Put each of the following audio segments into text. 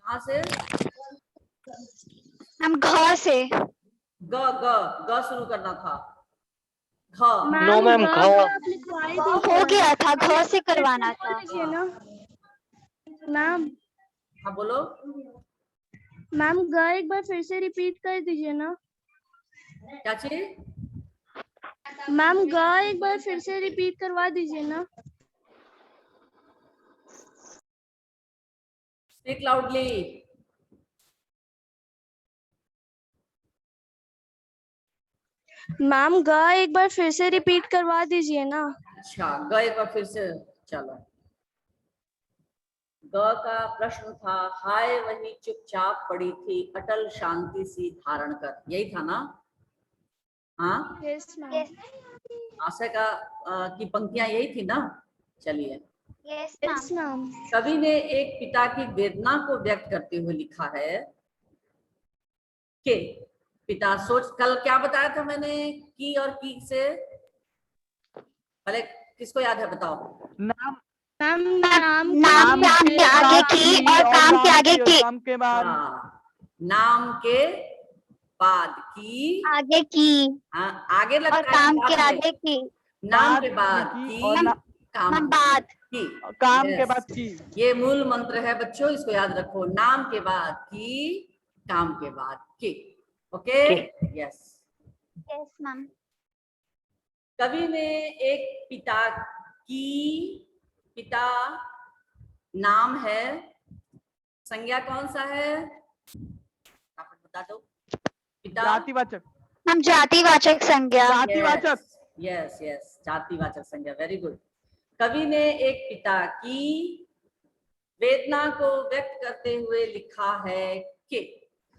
कहाँ से? हम घ से। ग ग ग शुरू करना था। घ। नो मैम, घ। हो गया था, घ से करवाना था। मैम हाँ बोलो। मैम ग एक बार फिर से रिपीट कर दीजिए ना। क्या चीज? मैम ग एक बार फिर से रिपीट करवा दीजिए ना। Speak loudly. मैम ग एक बार फिर से रिपीट करवा दीजिए ना। अच्छा, ग एक बार फिर से। चलो, ग का प्रश्न था, हाय वही चुपचाप पड़ी थी अटल शांति सी धारण कर, यही था ना? हाँ, यस मैम। आशय का की पंक्तियां यही थी ना? चलिए। Yes ma'am. कवि ने एक पिता की वेदना को व्यक्त करते हुए लिखा है कि पिता सोच, कल क्या बताया था मैंने की और की से? पहले किसको याद है बताओ? नाम मैम नाम के आगे की और काम के आगे की। काम के बाद। हाँ, नाम के बाद की, आगे की हाँ आगे और लगता है काम के बाद में। आगे की। नाम के बाद की की, और काम बाद की। काम के Yes. बाद की। ये मूल मंत्र है बच्चों, इसको याद रखो। नाम के बाद की, काम के बाद की। Okay, yes. Yes ma'am. कवि ने एक पिता की, पिता नाम है, संज्ञा कौन सा है आप बता दो? पिता जातिवाचक। हम जातिवाचक संज्ञा। जातिवाचक। यस यस, जातिवाचक संज्ञा, वेरी गुड। कवि ने एक पिता की वेदना को व्यक्त करते हुए लिखा है कि,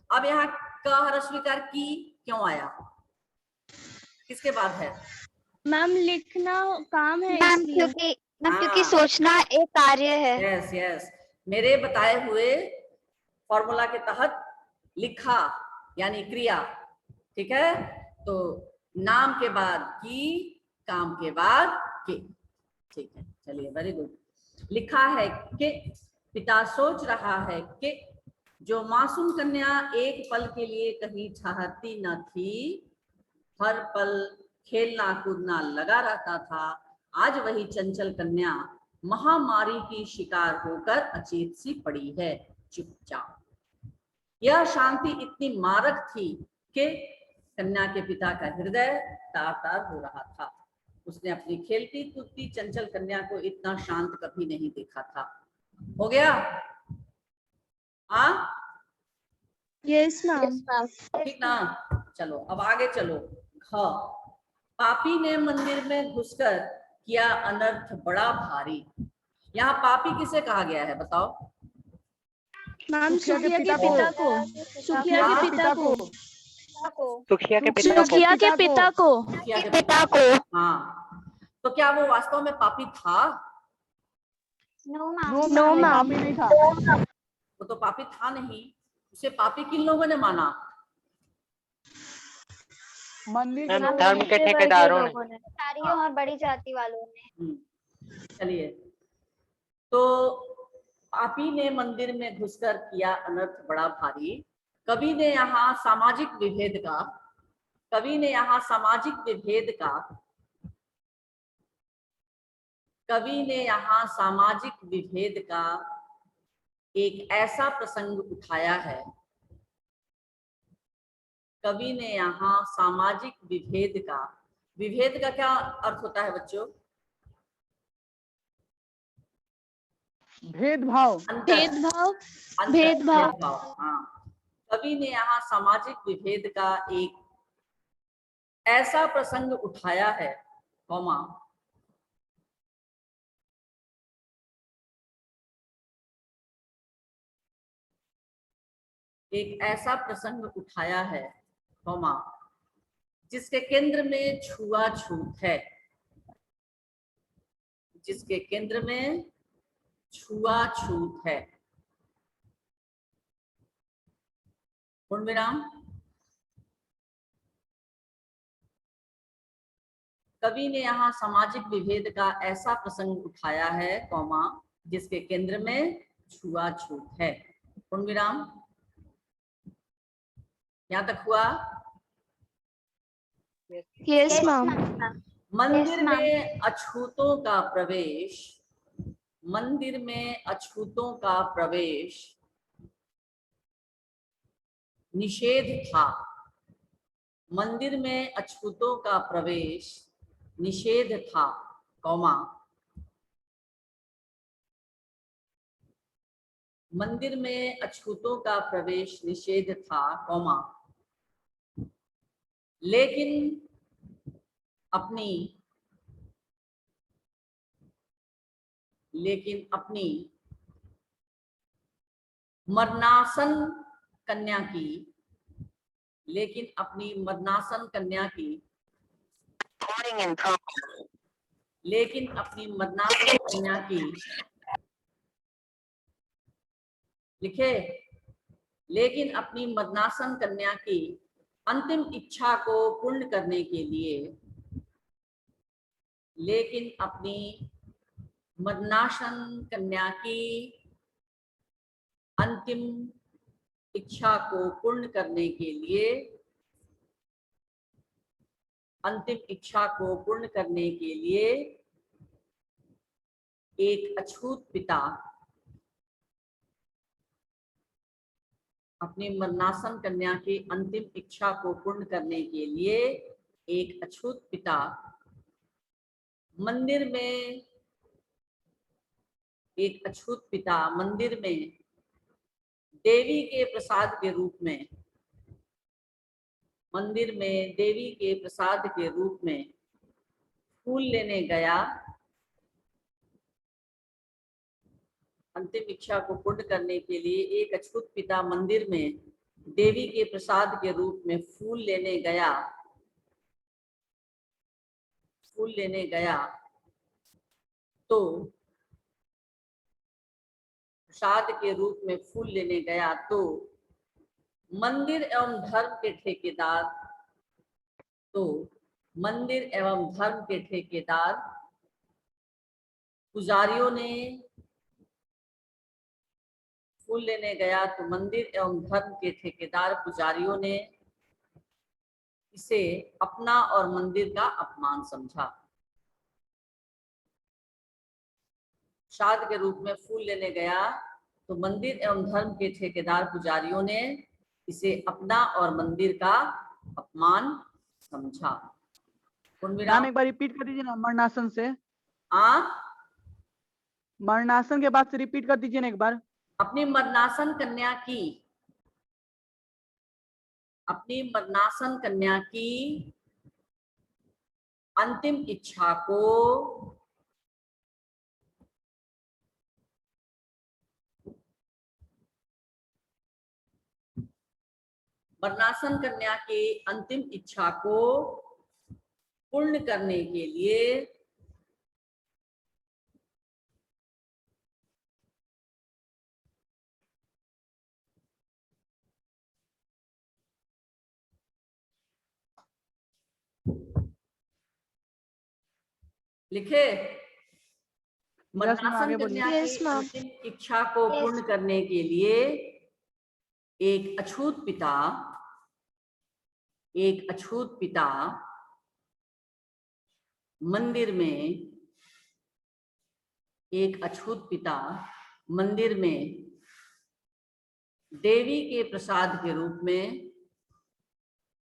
अब यहाँ क ह्रस्वीकार की क्यों आया, किसके बाद है? मैम लिखना काम है मैम इसलिए। क्योंकि सोचना एक कार्य है। यस यस, मेरे बताए हुए फॉर्मूला के तहत लिखा यानी क्रिया, ठीक है? तो नाम के बाद की, काम के बाद के, ठीक है। चलिए, वेरी गुड। लिखा है कि पिता सोच रहा है कि जो मासूम कन्या एक पल के लिए कहीं ठहरती न थी, हर पल खेलना कूदना लगा रहता था, आज वही चंचल कन्या महामारी की शिकार होकर अचेत सी पड़ी है चुपचाप। यह शांति इतनी मारक थी कि कन्या के पिता का हृदय तार तार हो रहा था। उसने अपनी खेलती कूदती चंचल कन्या को इतना शांत कभी नहीं देखा था। हो गया? हाँ, यस मैम। ठीक ना? चलो अब आगे चलो। ख, पापी ने मंदिर में घुसकर किया अनर्थ बड़ा भारी। यहाँ पापी किसे कहा गया है बताओ? मैम सुखिया के पिता को। सुखिया के पिता को। सुखिया के सुखिया के पिता को। सुखिया के पिता को। हाँ, तो क्या वो वास्तव में पापी था? No no ma'am. पापी नहीं था। वो तो पापी था नहीं। उसे पापी किन लोगों ने माना? मंदिर के मैम, धर्म के ठेकेदारों ने। सारियों और बड़ी जाति वालों ने। चलिए, तो पापी ने मंदिर में घुसकर किया अनर्थ बड़ा भारी। कवि ने यहाँ सामाजिक विभेद का, कवि ने यहाँ सामाजिक विभेद का, कवि ने यहाँ सामाजिक विभेद का एक ऐसा प्रसंग उठाया है, कवि ने यहाँ सामाजिक विभेद का, विभेद का क्या अर्थ होता है बच्चों? भेदभाव। भेदभाव। अंतर, भेदभाव। हाँ। कवि ने यहाँ सामाजिक विभेद का एक ऐसा प्रसंग उठाया है, कौमा, एक ऐसा प्रसंग उठाया है, कौमा, जिसके केंद्र में छुआछूत है, जिसके केंद्र में छुआछूत है। पूर्ण विराम। कवि ने यहाँ सामाजिक विभेद का ऐसा प्रसंग उठाया है, कौमा, जिसके केंद्र में छुआछूत है। पूर्ण विराम। यहां तक हुआ? Yes ma'am. मंदिर में अछूतों का प्रवेश, मंदिर में अछूतों का प्रवेश निषेध था। मंदिर में अछूतों का प्रवेश निषेध था, कौमा, मंदिर में अछूतों का प्रवेश निषेध था, कौमा, लेकिन अपनी मरणासन कन्या की, लेकिन अपनी मरणासन कन्या की, लेकिन अपनी मरणासन कन्या की, लिखे, लेकिन अपनी मरणासन कन्या की अंतिम इच्छा को पूर्ण करने के लिए, लेकिन अपनी मरणासन कन्या की अंतिम इच्छा को पूर्ण करने के लिए, अंतिम इच्छा को पूर्ण करने के लिए एक अछूत पिता, अपनी मरणासन कन्या की अंतिम इच्छा को पूर्ण करने के लिए एक अछूत पिता मंदिर में, एक अछूत पिता मंदिर में देवी के प्रसाद के रूप में, मंदिर में देवी के प्रसाद के रूप में फूल लेने गया, अंतिम इच्छा को पूर्ण करने के लिए एक अछूत पिता मंदिर में देवी के प्रसाद के रूप में फूल लेने गया, फूल लेने गया, तो प्रसाद के रूप में फूल लेने गया तो मंदिर एवं धर्म के ठेकेदार, तो मंदिर एवं धर्म के ठेकेदार पुजारियों ने, फूल लेने गया तो मंदिर एवं धर्म के ठेकेदार पुजारियों ने इसे अपना और मंदिर का अपमान समझा। प्रसाद के रूप में फूल लेने गया तो मंदिर एवं धर्म के ठेकेदार पुजारियों ने इसे अपना और मंदिर का अपमान समझा। मैम एक बार रिपीट कर दीजिए ना, मरणासन से। मरणासन के बाद से रिपीट कर दीजिए ना एक बार। अपनी मरणासन कन्या की, अपनी मरणासन कन्या की अंतिम इच्छा को, मरणासन कन्या की अंतिम इच्छा को पूर्ण करने के लिए लिखे, मरणासन कन्या की अंतिम इच्छा को पूर्ण करने के लिए एक अछूत पिता, एक अछूत पिता मंदिर में, एक अछूत पिता मंदिर में देवी के प्रसाद के रूप में,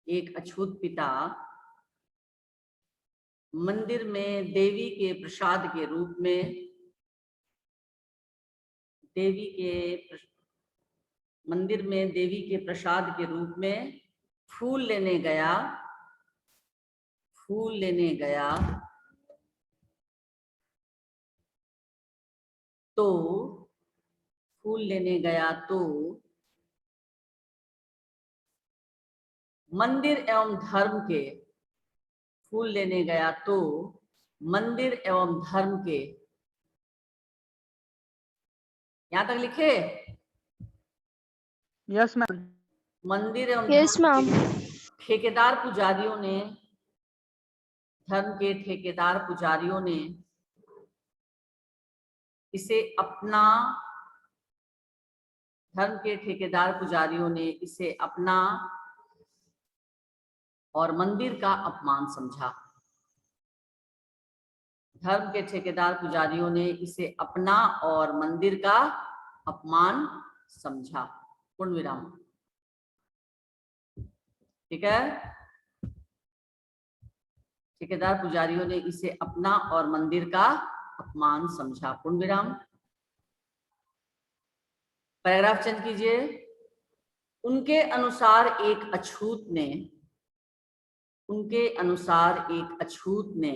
एक अछूत पिता मंदिर में देवी के प्रसाद के रूप में, देवी के मंदिर में देवी के प्रसाद के रूप में फूल लेने गया, फूल लेने गया तो, फूल लेने गया तो मंदिर एवं धर्म के, फूल लेने गया तो मंदिर एवं धर्म के, यहां तक लिखे? Yes ma'am. मंदिर एवं यस मैम। ठेकेदार पुजारियों ने, धर्म के ठेकेदार पुजारियों ने इसे अपना धर्म के ठेकेदार पुजारियों ने इसे अपना और मंदिर का अपमान समझा। धर्म के ठेकेदार पुजारियों ने इसे अपना और मंदिर का अपमान समझा। पूर्ण विराम। ठीक है, ठेकेदार पुजारियों ने इसे अपना और मंदिर का अपमान समझा। पूर्ण विराम। पैराग्राफ चेंज कीजिए। उनके अनुसार एक अछूत ने, उनके अनुसार एक अछूत ने,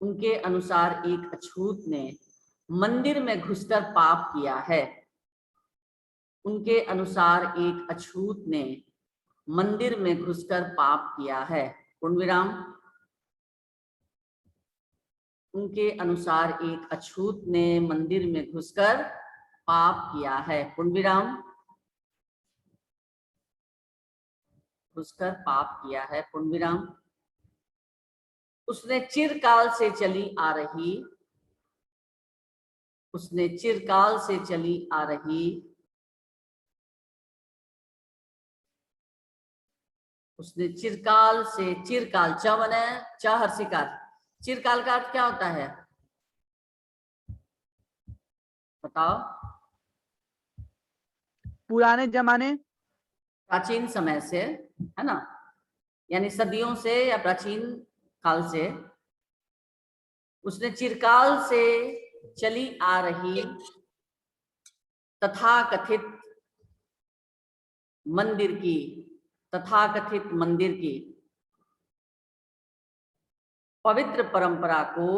उनके अनुसार एक अछूत ने मंदिर में घुसकर पाप किया है। उनके अनुसार एक अछूत ने मंदिर में घुसकर पाप किया है। पूर्ण विराम। उनके अनुसार एक अछूत ने मंदिर में घुसकर पाप किया है। पूर्ण विराम। घुसकर पाप किया है। पूर्ण विराम। उसने चिरकाल से चली आ रही, उसने चिरकाल से चली आ रही, उसने चिरकाल से, चिरकाल च बने च हर्षिकार, चिरकाल का अर्थ क्या होता है बताओ? पुराने जमाने, प्राचीन समय से, है ना, यानी सदियों से या प्राचीन काल से। उसने चिरकाल से चली आ रही तथाकथित मंदिर की, तथाकथित मंदिर की पवित्र परंपरा को,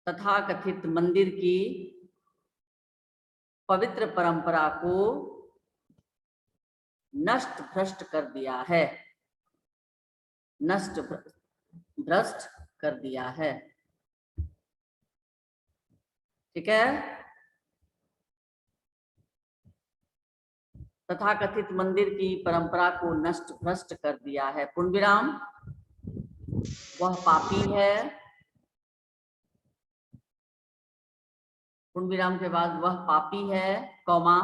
तथाकथित मंदिर की पवित्र परंपरा को नष्ट भ्रष्ट कर दिया है, नष्ट भ्रष्ट कर दिया है। ठीक है, तथाकथित मंदिर की परंपरा को नष्ट भ्रष्ट कर दिया है। पूर्ण विराम। वह पापी है, पूर्ण विराम के बाद वह पापी है, कौमा,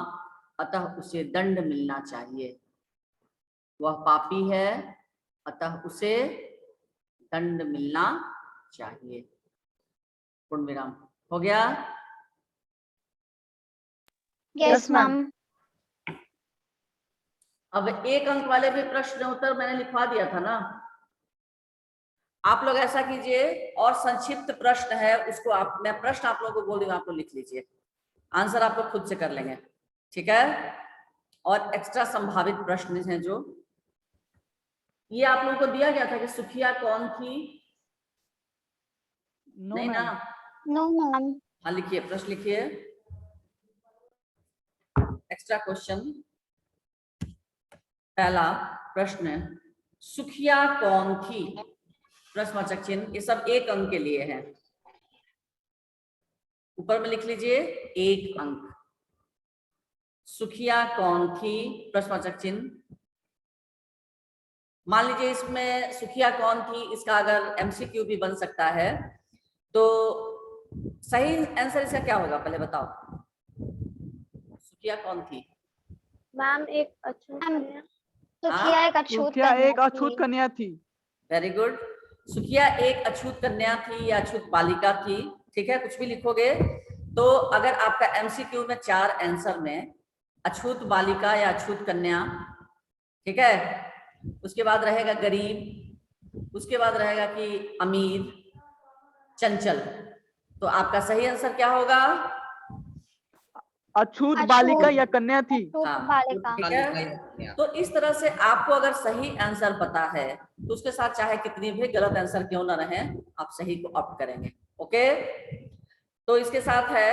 अतः उसे दंड मिलना चाहिए। वह पापी है, अतः उसे दंड मिलना चाहिए। पूर्ण विराम। हो गया? Yes ma'am. अब एक अंक वाले भी प्रश्न उत्तर मैंने लिखवा दिया था ना। आप लोग ऐसा कीजिए, और संक्षिप्त प्रश्न है उसको आप, मैं प्रश्न आप लोगों को बोल दूंगा, आप लोग लिख लीजिए, आंसर आप लोग खुद से कर लेंगे। ठीक है, और एक्स्ट्रा संभावित प्रश्न हैं जो ये आप लोगों को दिया गया था कि सुखिया कौन थी? नहीं ना? No ma'am. हाँ लिखिए, प्रश्न लिखिए। एक्स्ट्रा क्वेश्चन, पहला प्रश्न, सुखिया कौन थी? प्रश्नवाचक चिन्ह, ये सब एक अंक के लिए है। ऊपर में लिख लीजिए 1 अंक। सुखिया कौन थी? प्रश्नवाचक चिन्ह। मान लीजिए इसमें सुखिया कौन थी, इसका अगर एमसीक्यू भी बन सकता है, तो सही आंसर इसका क्या होगा पहले बताओ? सुखिया कौन थी? मैम एक अछूत कन्या। सुखिया एक अछूत सुखिया एक अछूत कन्या थी। Very good. सुखिया एक अछूत कन्या थी या अछूत बालिका थी। ठीक है, कुछ भी लिखोगे तो अगर आपका एमसीक्यू में 4 आंसर में अछूत बालिका या अछूत कन्या, ठीक है, उसके बाद रहेगा गरीब, उसके बाद रहेगा कि अमीर, चंचल, तो आपका सही आंसर क्या होगा? अछूत बालिका या कन्या थी। हाँ, ठीक है। तो इस तरह से आपको अगर सही आंसर पता है तो उसके साथ चाहे कितनी भी गलत आंसर क्यों ना रहे, आप सही को ऑप्ट करेंगे। ओके, तो इसके साथ है,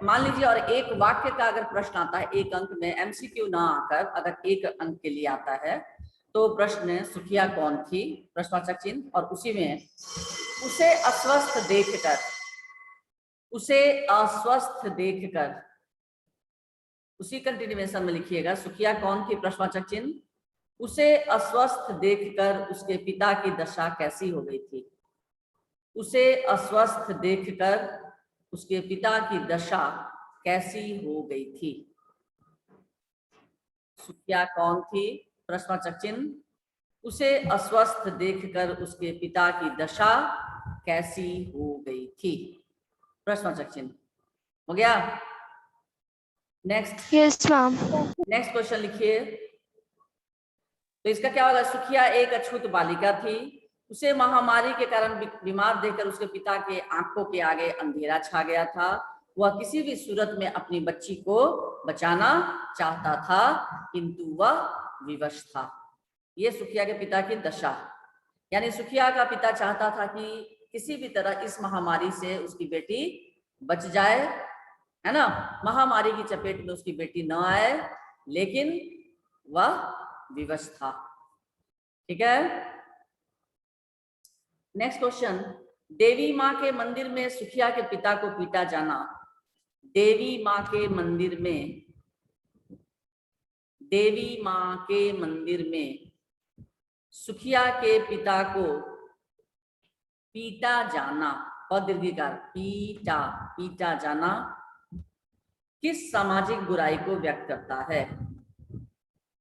मान लीजिए और एक वाक्य का अगर प्रश्न आता है 1 अंक में, एमसीक्यू ना आकर अगर 1 अंक के लिए आता है, तो प्रश्न सुखिया कौन थी, प्रश्नवाचक चिन्ह, और उसी में उसे अस्वस्थ देखकर, उसे अस्वस्थ देखकर, उसी कंटिन्यूएशन में लिखिएगा, सुखिया कौन थी, प्रश्नवाचक चिन्ह, उसे अस्वस्थ देखकर उसके पिता की दशा कैसी हो गई थी? उसे अस्वस्थ देखकर उसके पिता की दशा कैसी हो गई थी? सुखिया कौन थी? प्रश्नवाचक चिन्ह। उसे अस्वस्थ देखकर उसके पिता की दशा कैसी हो गई थी? प्रश्नवाचक चिन्ह। हो गया? Next yes ma'am. Next question लिखिए। तो इसका क्या होगा? सुखिया एक अछूत बालिका थी। उसे महामारी के कारण बीमार देखकर उसके पिता के आंखों के आगे अंधेरा छा गया था। वह किसी भी सूरत में अपनी बच्ची को बचाना चाहता था, किंतु वह विवश था। ये सुखिया के पिता की दशा। यानी सुखिया का पिता चाहता था कि किसी भी तरह इस महामारी से उसकी बेटी बच जाए, है ना, महामारी की चपेट में उसकी बेटी न आए, लेकिन वह विवश था। ठीक है? Next question. देवी माँ के मंदिर में सुखिया के पिता को पीटा जाना। देवी माँ के मंदिर में, देवी माँ के मंदिर में सुखिया के पिता को पीटा जाना, पदीर्घिकार पीटा, पीटा जाना किस सामाजिक बुराई को व्यक्त करता है?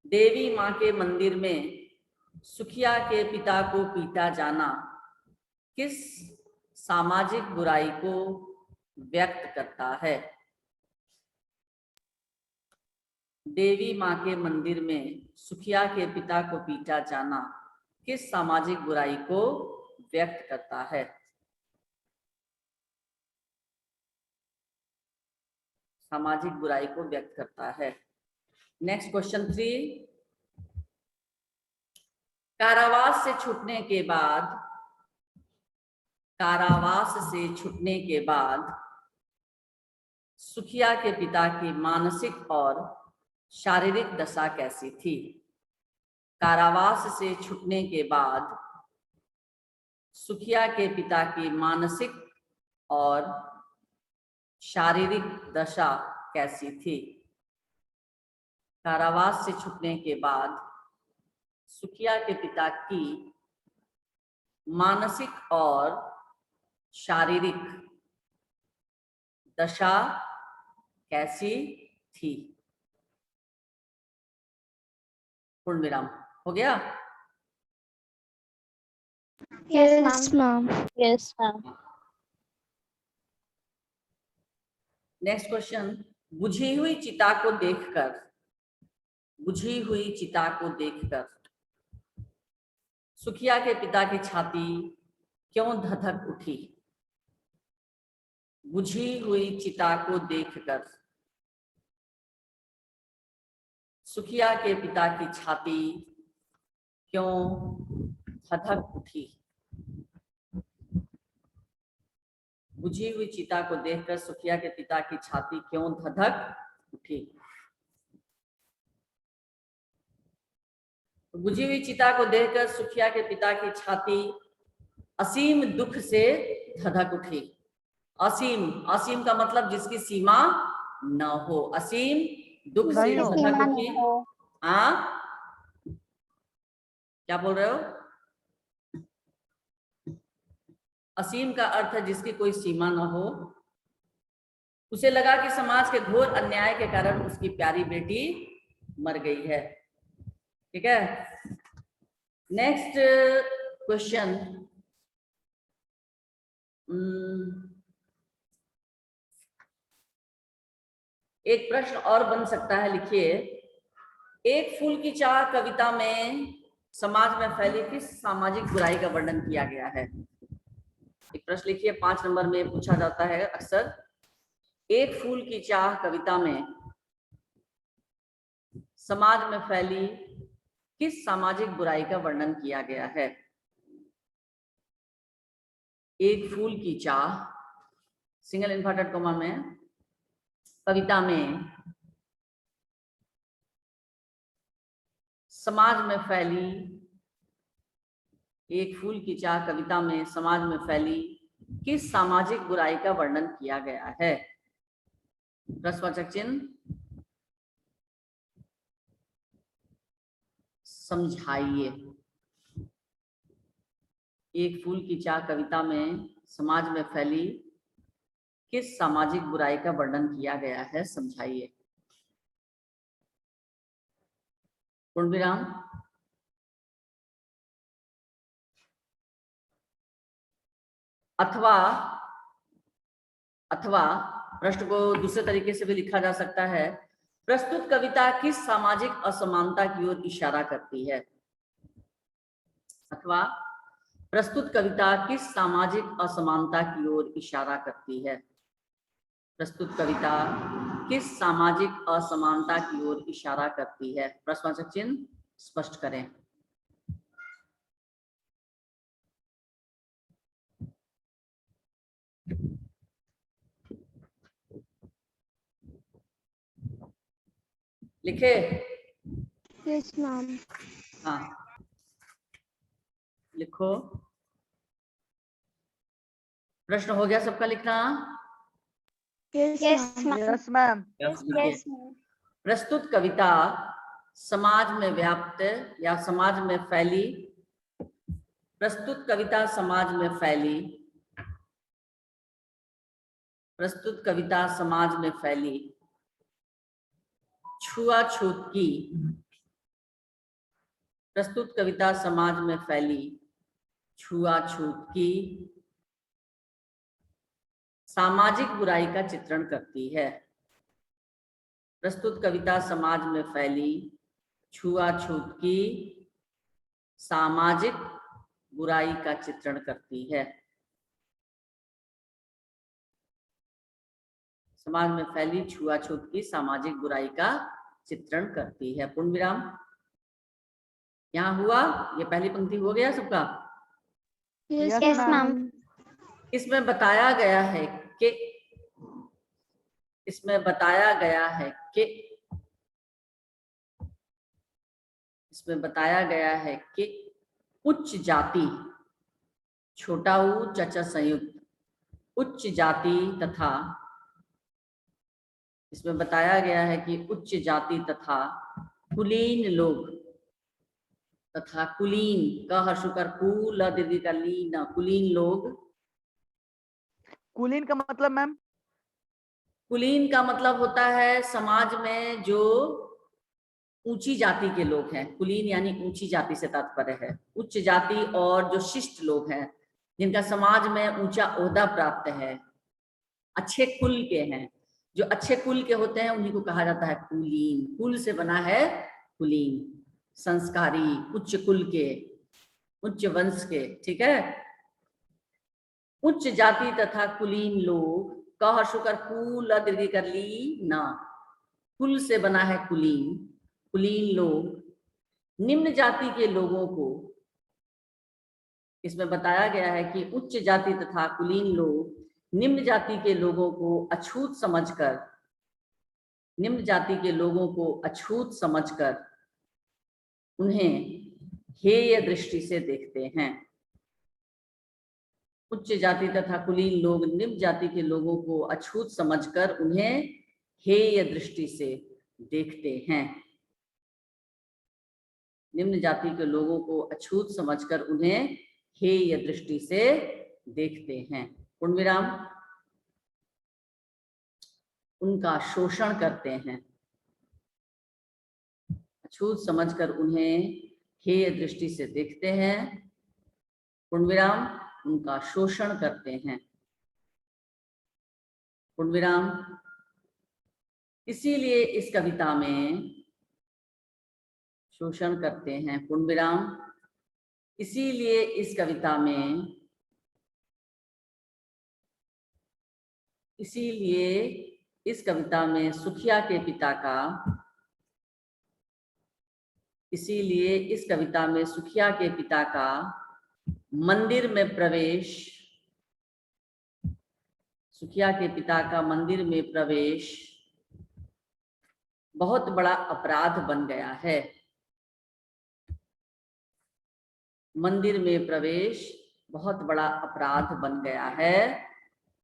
देवी माँ के मंदिर में सुखिया के पिता को पीटा जाना किस सामाजिक बुराई को व्यक्त करता है? देवी माँ के मंदिर में सुखिया के पिता को पीटा जाना किस सामाजिक बुराई को व्यक्त करता है? सामाजिक बुराई को व्यक्त करता है। Next question 3। कारावास से छूटने के बाद, कारावास से छूटने के बाद सुखिया के पिता की मानसिक और शारीरिक दशा कैसी थी? कारावास से छूटने के बाद सुखिया के पिता की मानसिक और शारीरिक दशा कैसी थी? कारावास से छूटने के बाद सुखिया के पिता की मानसिक और शारीरिक दशा कैसी थी? पूर्ण विराम। हो गया? Yes ma'am. Yes ma'am. Next question. बुझी हुई चिता को देखकर, बुझी हुई चिता को देखकर सुखिया के पिता की छाती क्यों धधक उठी? बुझी हुई चिता को देखकर सुखिया के पिता की छाती क्यों धधक उठी? बुझी हुई चिता को देखकर सुखिया के पिता की छाती क्यों धधक उठी? बुझी हुई चिता को देखकर सुखिया के पिता की छाती असीम दुख से धधक उठी। असीम, असीम का मतलब जिसकी सीमा न हो। असीम दुख से धधक उठी। हाँ, क्या बोल रहे हो? असीम का अर्थ है जिसकी कोई सीमा न हो। उसे लगा कि समाज के घोर अन्याय के कारण उसकी प्यारी बेटी मर गई है। ठीक है? Next question. एक प्रश्न और बन सकता है। लिखिए, एक फूल की चाह कविता में समाज में फैली किस सामाजिक बुराई का वर्णन किया गया है? एक प्रश्न लिखिए, 5 नंबर में पूछा जाता है अक्सर। एक फूल की चाह कविता में समाज में फैली किस सामाजिक बुराई का वर्णन किया गया है? एक फूल की चाह, सिंगल इन्वर्टेड कॉमा में, कविता में समाज में फैली, एक फूल की चाह कविता में समाज में फैली किस सामाजिक बुराई का वर्णन किया गया है? प्रश्नवाचक चिन्ह। समझाइए। एक फूल की चाह कविता में समाज में फैली किस सामाजिक बुराई का वर्णन किया गया है, समझाइए। पूर्ण विराम। अथवा प्रश्न को दूसरे तरीके से भी लिखा जा सकता है, प्रस्तुत कविता किस सामाजिक असमानता की ओर इशारा करती है। अथवा प्रस्तुत कविता किस सामाजिक असमानता की ओर इशारा करती है। प्रस्तुत कविता किस सामाजिक असमानता की ओर इशारा करती है। प्रश्नवाचक चिन्ह स्पष्ट करें। लिखे? Yes ma'am. हाँ लिखो। प्रश्न हो गया सबका लिखना? Yes ma'am. Yes ma'am. प्रस्तुत कविता समाज में व्याप्त या समाज में फैली, प्रस्तुत कविता समाज में फैली, प्रस्तुत कविता समाज में फैली छुआछूत की, प्रस्तुत कविता समाज में फैली छुआछूत की सामाजिक बुराई का चित्रण करती है। प्रस्तुत कविता समाज में फैली छुआछूत की सामाजिक बुराई का चित्रण करती है। समाज में फैली छुआछूत की सामाजिक बुराई का चित्रण करती है। पूर्ण विराम। यहाँ हुआ, ये पहली पंक्ति हो गया सबका? Yes ma'am. इसमें बताया गया है कि इसमें बताया गया है कि इसमें बताया गया है कि उच्च जाति, छोटा ऊ चचा संयुक्त, उच्च जाति तथा, इसमें बताया गया है कि उच्च जाति तथा कुलीन लोग, तथा कुलीन का हर्षुकर कुल दीर्घ का लीन, कुलीन लोग। कुलीन का मतलब मैम? कुलीन का मतलब होता है समाज में जो ऊंची जाति के लोग हैं। कुलीन यानी ऊंची जाति से तात्पर्य है उच्च जाति, और जो शिष्ट लोग हैं जिनका समाज में ऊंचा ओहदा प्राप्त है, अच्छे कुल के हैं, जो अच्छे कुल के होते हैं उन्हीं को कहा जाता है कुलीन। कुल से बना है कुलीन, संस्कारी, उच्च कुल के, उच्च वंश के। ठीक है। उच्च जाति तथा कुलीन लोग का हर्षुकर कुल दीर्घ कर ली ना, कुल से बना है कुलीन, कुलीन लोग निम्न जाति के लोगों को, इसमें बताया गया है कि उच्च जाति तथा कुलीन लोग निम्न जाति के लोगों को अछूत समझकर, निम्न जाति के लोगों को अछूत समझकर उन्हें हेय दृष्टि से देखते हैं। उच्च जाति तथा कुलीन लोग निम्न जाति के लोगों को अछूत समझकर उन्हें हेय दृष्टि से देखते हैं। निम्न जाति के लोगों को अछूत समझकर उन्हें हेय दृष्टि से देखते हैं। पूर्ण विराम। उनका शोषण करते हैं, अछूत समझकर उन्हें हेय दृष्टि से देखते हैं। पूर्ण विराम। उनका शोषण करते हैं। पूर्ण विराम। इसीलिए इस कविता में शोषण करते हैं। पूर्ण विराम। इसीलिए इस कविता में, इसीलिए इस कविता में सुखिया के पिता का, इसीलिए इस कविता में सुखिया के पिता का मंदिर में प्रवेश, सुखिया के पिता का मंदिर में प्रवेश बहुत बड़ा अपराध बन गया है। मंदिर में प्रवेश बहुत बड़ा अपराध बन गया है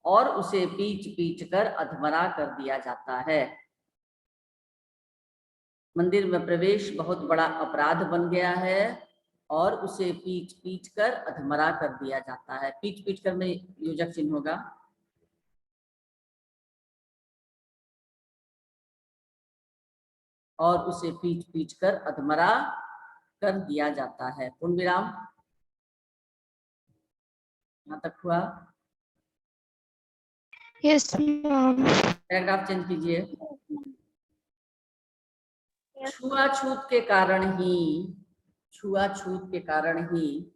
और उसे पीट पीट कर अधमरा कर दिया जाता है। मंदिर में प्रवेश बहुत बड़ा अपराध बन गया है और उसे पीट पीट कर अधमरा कर दिया जाता है। पीट पीट कर में योजक चिन्ह होगा। और उसे पीट पीट कर अधमरा कर दिया जाता है। पूर्ण विराम। यहाँ तक हुआ। Yes ma'am. पैराग्राफ चेंज कीजिए। छुआछूत के कारण ही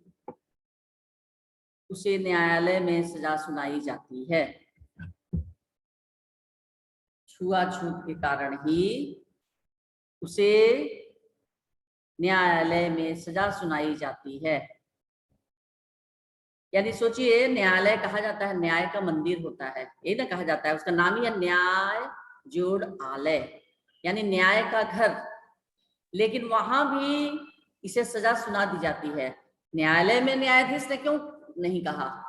उसे न्यायालय में सजा सुनाई जाती है। छुआछूत के कारण ही उसे न्यायालय में सजा सुनाई जाती है। यानी सोचिए, न्यायालय कहा जाता है, न्याय का मंदिर होता है, ये ना कहा जाता है, उसका नाम ही है न्याय जोड़ आलय, यानी न्याय का घर। लेकिन वहां भी इसे सजा सुना दी जाती है। न्यायालय में न्यायाधीश ने क्यों नहीं कहा?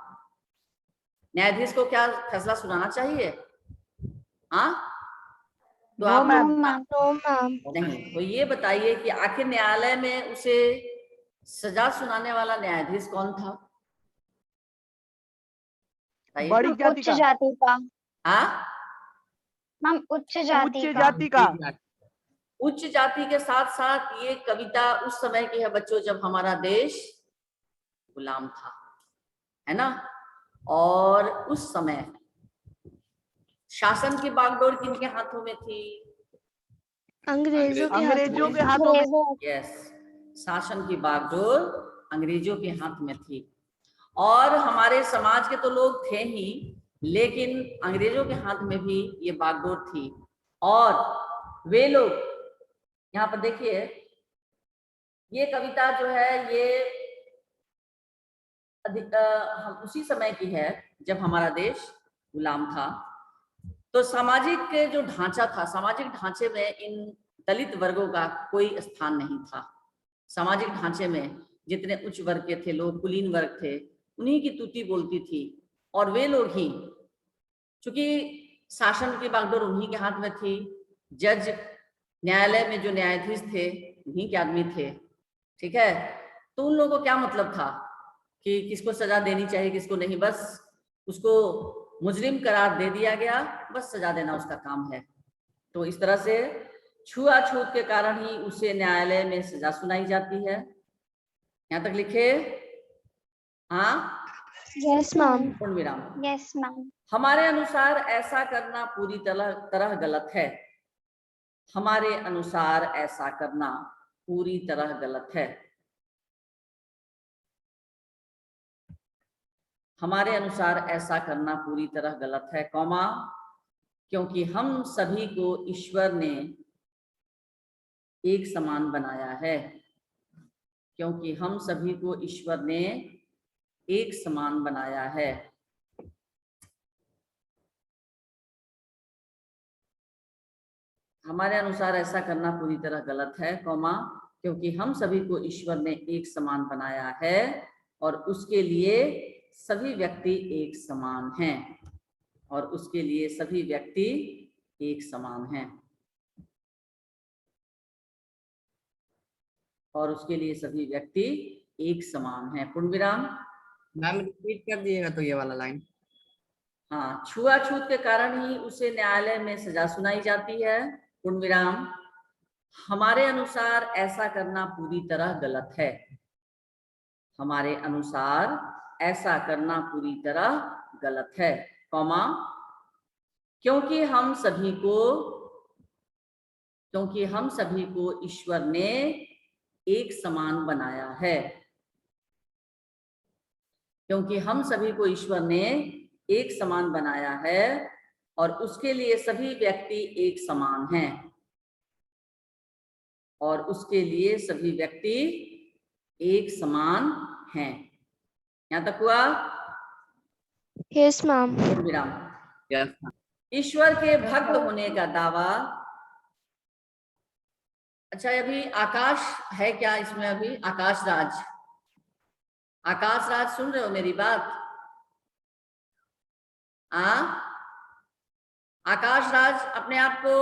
न्यायाधीश को क्या फैसला सुनाना चाहिए? हाँ, तो नो आप मैम। नहीं, तो ये बताइए कि आखिर न्यायालय में उसे सजा सुनाने वाला न्यायाधीश कौन था? बड़ी जाति उच्च का। जाति का। हाँ, मैम उच्च उच्च जाति का। जाति का। उच्च जाति के साथ साथ ये कविता उस समय की है बच्चों, जब हमारा देश गुलाम था, है ना। और उस समय शासन की बागडोर किनके हाथों में थी? अंग्रेजों के अंग्रेजों हाथ के हाथों में। यस, शासन की बागडोर अंग्रेजों के हाथ में थी। और हमारे समाज के तो लोग थे ही, लेकिन अंग्रेजों के हाथ में भी ये बागडोर थी। और वे लोग, यहाँ पर देखिए, ये कविता जो है ये हम उसी समय की है जब हमारा देश गुलाम था। तो सामाजिक जो ढांचा था, सामाजिक ढांचे में इन दलित वर्गों का कोई स्थान नहीं था। सामाजिक ढांचे में जितने उच्च वर्ग के थे लोग, कुलीन वर्ग थे, उन्हीं की तूती बोलती थी। और वे लोग ही, चूंकि शासन की बागडोर उन्हीं के हाथ में थी, जज न्यायालय में जो न्यायाधीश थे उन्हीं के आदमी थे, ठीक है। तो उन लोगों को क्या मतलब था कि किसको सजा देनी चाहिए, किसको नहीं, बस उसको मुजरिम करार दे दिया गया, बस सजा देना उसका काम है। तो इस तरह से छुआछूत के कारण ही उसे न्यायालय में सजा सुनाई जाती है। यहाँ तक लिखे? हाँ, यस मैम। पूर्ण विराम। Yes ma'am. हमारे अनुसार ऐसा करना पूरी तरह गलत है। हमारे अनुसार ऐसा करना पूरी तरह गलत है। हमारे अनुसार ऐसा करना पूरी तरह गलत है, कौमा, क्योंकि हम सभी को ईश्वर ने एक समान बनाया है। क्योंकि हम सभी को ईश्वर ने एक समान बनाया है। हमारे अनुसार ऐसा करना पूरी तरह गलत है, कौमा, क्योंकि हम सभी को ईश्वर ने एक समान बनाया है और उसके लिए सभी व्यक्ति एक समान हैं। और उसके लिए सभी व्यक्ति एक समान हैं। और उसके लिए सभी व्यक्ति एक समान हैं। पूर्ण विराम। मैम रिपीट कर दिएगा तो ये वाला लाइन। हाँ, छुआछूत के कारण ही उसे न्यायालय में सजा सुनाई जाती है। पूर्ण विराम। हमारे अनुसार ऐसा करना पूरी तरह गलत है। हमारे अनुसार ऐसा करना पूरी तरह गलत है, कौमा, क्योंकि हम सभी को ईश्वर ने एक समान बनाया है। क्योंकि हम सभी को ईश्वर ने एक समान बनाया है और उसके लिए सभी व्यक्ति एक समान हैं। और उसके लिए सभी व्यक्ति एक समान हैं। यहाँ तक हुआ? Yes ma'am. विराम। यस। ईश्वर के भक्त होने का दावा। अच्छा, अभी आकाश है क्या इसमें? अभी आकाश राज, आकाश राज सुन रहे हो मेरी बात? आकाश राज, अपने आप को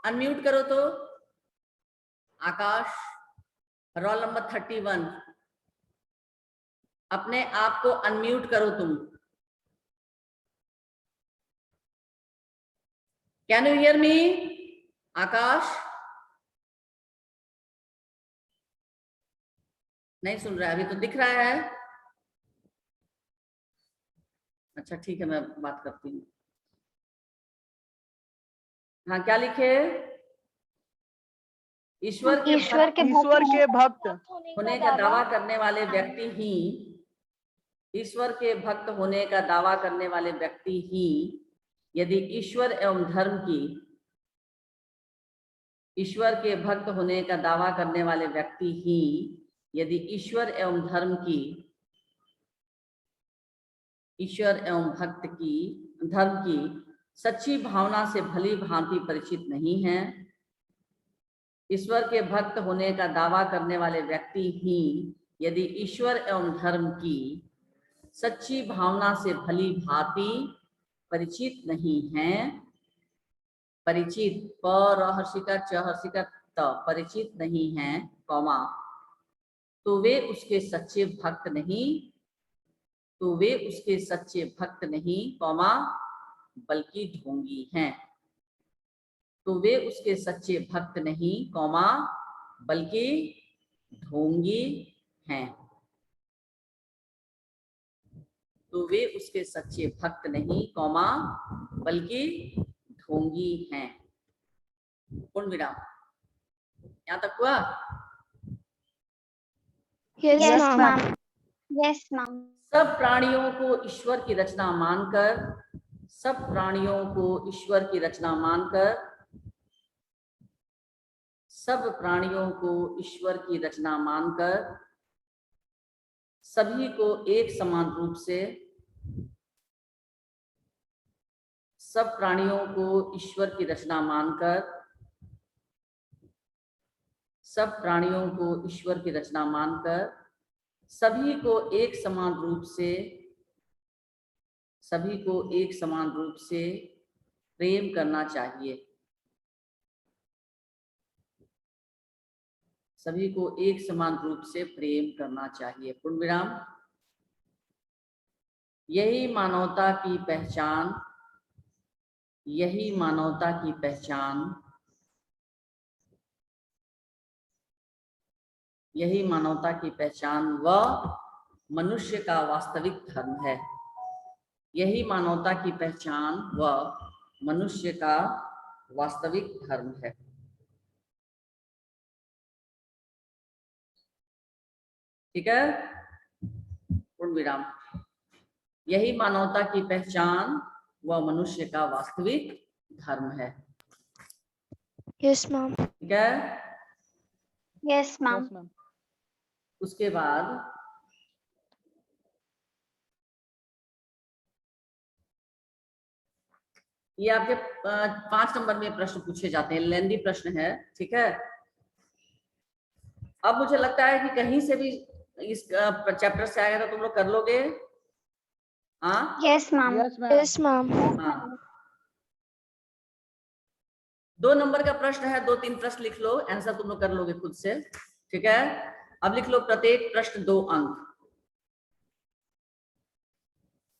अनम्यूट करो तो। आकाश, रोल नंबर 31, अपने आप को अनम्यूट करो तुम। Can you hear me? Akash, नहीं सुन रहा है, अभी तो दिख रहा है। अच्छा ठीक है, मैं बात करती हूँ। हाँ, क्या लिखे? ईश्वर के भक्त होने का दावा करने वाले व्यक्ति ही, ईश्वर के भक्त होने का दावा करने वाले व्यक्ति ही यदि ईश्वर एवं धर्म की, ईश्वर के भक्त होने का दावा करने वाले व्यक्ति ही यदि ईश्वर एवं धर्म की, ईश्वर एवं भक्त की, धर्म की सच्ची भावना से भली भांति परिचित नहीं है, ईश्वर के भक्त होने का दावा करने वाले व्यक्ति ही यदि ईश्वर एवं धर्म की सच्ची भावना से भली भांति परिचित नहीं है, परिचित पर हर्षिका च हर्षिका त परिचित नहीं है, कौमा, तो वे उसके सच्चे भक्त नहीं, तो वे उसके सच्चे भक्त नहीं, कौमा, बल्कि ढोंगी हैं। तो वे उसके सच्चे भक्त नहीं, कौमा, बल्कि ढोंगी हैं। तो वे उसके सच्चे भक्त नहीं, कौमा, बल्कि ढोंगी हैं। पूर्ण विराम। यहाँ तक हुआ? Yes ma'am. Yes ma'am. सब प्राणियों को ईश्वर की रचना मानकर, सब प्राणियों को ईश्वर की रचना मानकर, सब प्राणियों को ईश्वर की रचना मानकर सभी को एक समान रूप से, सब प्राणियों को ईश्वर की रचना मानकर, सब प्राणियों को ईश्वर की रचना मानकर सभी को एक समान रूप से, सभी को एक समान रूप से प्रेम करना चाहिए, सभी को एक समान रूप से प्रेम करना चाहिए। पूर्ण विराम। यही मानवता की पहचान, यही मानवता की पहचान, यही मानवता की पहचान व मनुष्य का वास्तविक धर्म है। यही मानवता की पहचान व मनुष्य का वास्तविक धर्म है। ठीक है, पूर्ण विराम। यही मानवता की पहचान व मनुष्य का वास्तविक धर्म है। Yes ma'am. ठीक है, यस मैम। उसके बाद ये आपके 5 नंबर में प्रश्न पूछे जाते हैं, लेंदी प्रश्न है। ठीक है, अब मुझे लगता है कि कहीं से भी इस चैप्टर से आएगा तो तुम लोग कर लोगे। हाँ, यस मैम। Yes ma'am. हाँ। 2 नंबर का प्रश्न है, 2-3 प्रश्न लिख लो, आंसर तुम लोग कर लोगे खुद से। ठीक है, अब लिख लो प्रत्येक प्रश्न 2 अंक,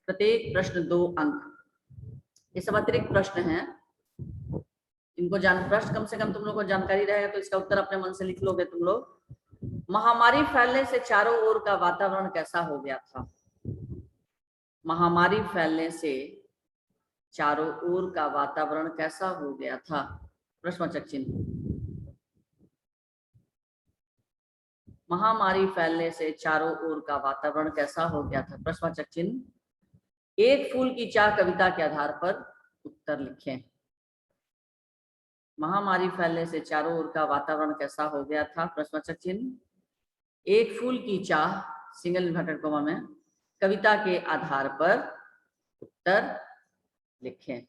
प्रत्येक प्रश्न 2 अंक। ये सब अतिरिक्त प्रश्न हैं, इनको प्रश्न कम से कम तुम लोग को जानकारी रहेगा तो इसका उत्तर अपने मन से लिख लोगे तुम लोग। महामारी फैलने से चारों ओर का वातावरण कैसा हो गया था? महामारी फैलने से चारों ओर का वातावरण कैसा हो गया था? प्रश्नवाचक चिन्ह। महामारी फैलने से चारों ओर का वातावरण कैसा हो गया था? प्रश्नवाचक चिन्ह। एक फूल की चाह कविता के आधार पर उत्तर लिखें। महामारी फैलने से चारों ओर का वातावरण कैसा हो गया था? प्रश्नवाचक चिन्ह। एक फूल की चाह, सिंगल इन्वर्टेड कॉमा में, कविता के आधार पर उत्तर लिखें।